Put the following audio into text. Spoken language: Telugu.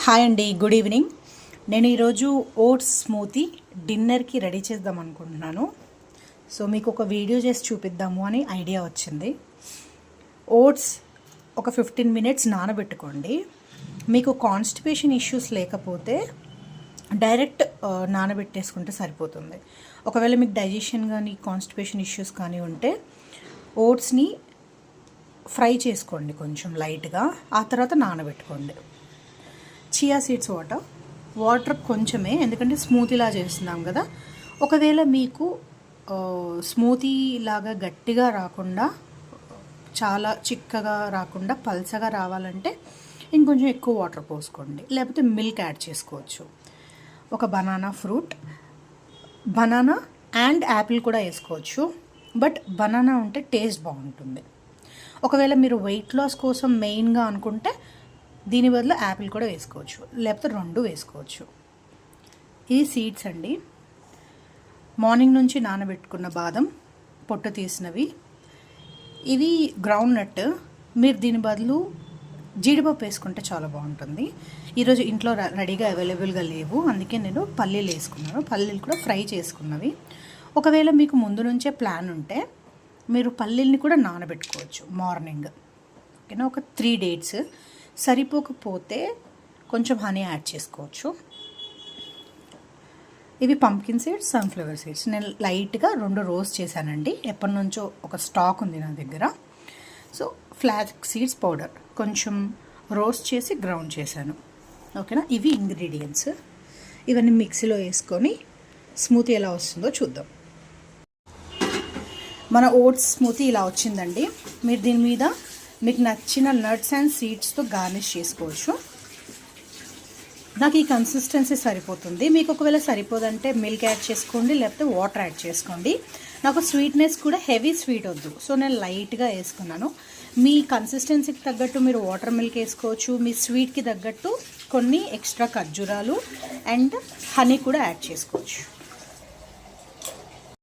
హాయ్ అండి, గుడ్ ఈవినింగ్. నేను ఈరోజు ఓట్స్ స్మూతీ డిన్నర్కి రెడీ చేద్దాం అనుకుంటున్నాను. సో మీకు ఒక వీడియో చేసి చూపిద్దాము అని ఐడియా వచ్చింది. ఓట్స్ ఒక 15 మినిట్స్ నానబెట్టుకోండి. మీకు కాన్స్టిపేషన్ ఇష్యూస్ లేకపోతే డైరెక్ట్ నానబెట్టేసుకుంటే సరిపోతుంది. ఒకవేళ మీకు డైజెషన్ కానీ కాన్స్టిపేషన్ ఇష్యూస్ కానీ ఉంటే ఓట్స్ని ఫ్రై చేసుకోండి కొంచెం లైట్గా, ఆ తర్వాత నానబెట్టుకోండి. చియా సీడ్స్ వాటర్ కొంచెమే, ఎందుకంటే స్మూతీలా చేస్తున్నాం కదా. ఒకవేళ మీకు స్మూతీ లాగా గట్టిగా రాకుండా, చాలా చిక్కగా రాకుండా పల్చగా రావాలంటే ఇంకొంచెం ఎక్కువ వాటర్ పోసుకోండి, లేకపోతే మిల్క్ యాడ్ చేసుకోవచ్చు. ఒక బనానా అండ్ యాపిల్ కూడా వేసుకోవచ్చు, బట్ బనానా ఉంటే టేస్ట్ బాగుంటుంది. ఒకవేళ మీరు వెయిట్ లాస్ కోసం మెయిన్గా అనుకుంటే దీని బదులు యాపిల్ కూడా వేసుకోవచ్చు, లేకపోతే 2 వేసుకోవచ్చు. ఈ సీడ్స్ అండి, మార్నింగ్ నుంచి నానబెట్టుకున్న బాదం, పొట్టు తీసినవి. ఇవి గ్రౌండ్ నట్. మీరు దీని బదులు జీడిపప్పు వేసుకుంటే చాలా బాగుంటుంది. ఈరోజు ఇంట్లో రెడీగా అవైలబుల్గా లేవు, అందుకే నేను పల్లీలు వేసుకున్నాను. పల్లీలు కూడా ఫ్రై చేసుకున్నవి. ఒకవేళ మీకు ముందు నుంచే ప్లాన్ ఉంటే మీరు పల్లీల్ని కూడా నానబెట్టుకోవచ్చు మార్నింగ్. ఓకేనా, ఒక 3 డేట్స్. సరిపోకపోతే కొంచెం హనీ యాడ్ చేసుకోవచ్చు. ఇవి పంకిన్ సీడ్స్, సన్ఫ్లవర్ సీడ్స్. నేను లైట్గా 2 రోస్ట్ చేశానండి. ఎప్పటి నుంచో ఒక స్టాక్ ఉంది నా దగ్గర. సో ఫ్లాక్స్ సీడ్స్ పౌడర్ కొంచెం రోస్ట్ చేసి గ్రౌండ్ చేశాను. ఓకేనా, ఇవి ఇంగ్రీడియంట్స్. ఇవన్నీ మిక్సీలో వేసుకొని స్మూతీ ఎలా వస్తుందో చూద్దాం. మన ఓట్స్ స్మూతీ ఇలా వచ్చిందండి. మీరు దీని మీద మీకు నచ్చిన నట్స్ అండ్ సీడ్స్తో గార్నిష్ చేసుకోవచ్చు. నాకు ఈ కన్సిస్టెన్సీ సరిపోతుంది. మీకు ఒకవేళ సరిపోదంటే మిల్క్ యాడ్ చేసుకోండి, లేకపోతే వాటర్ యాడ్ చేసుకోండి. నాకు స్వీట్నెస్ కూడా హెవీ స్వీట్ వద్దు, సో నేను లైట్గా వేసుకున్నాను. మీ కన్సిస్టెన్సీకి తగ్గట్టు మీరు వాటర్ మిల్క్ వేసుకోవచ్చు. మీ స్వీట్కి తగ్గట్టు కొన్ని ఎక్స్ట్రా ఖర్జూరాలు అండ్ హనీ కూడా యాడ్ చేసుకోవచ్చు.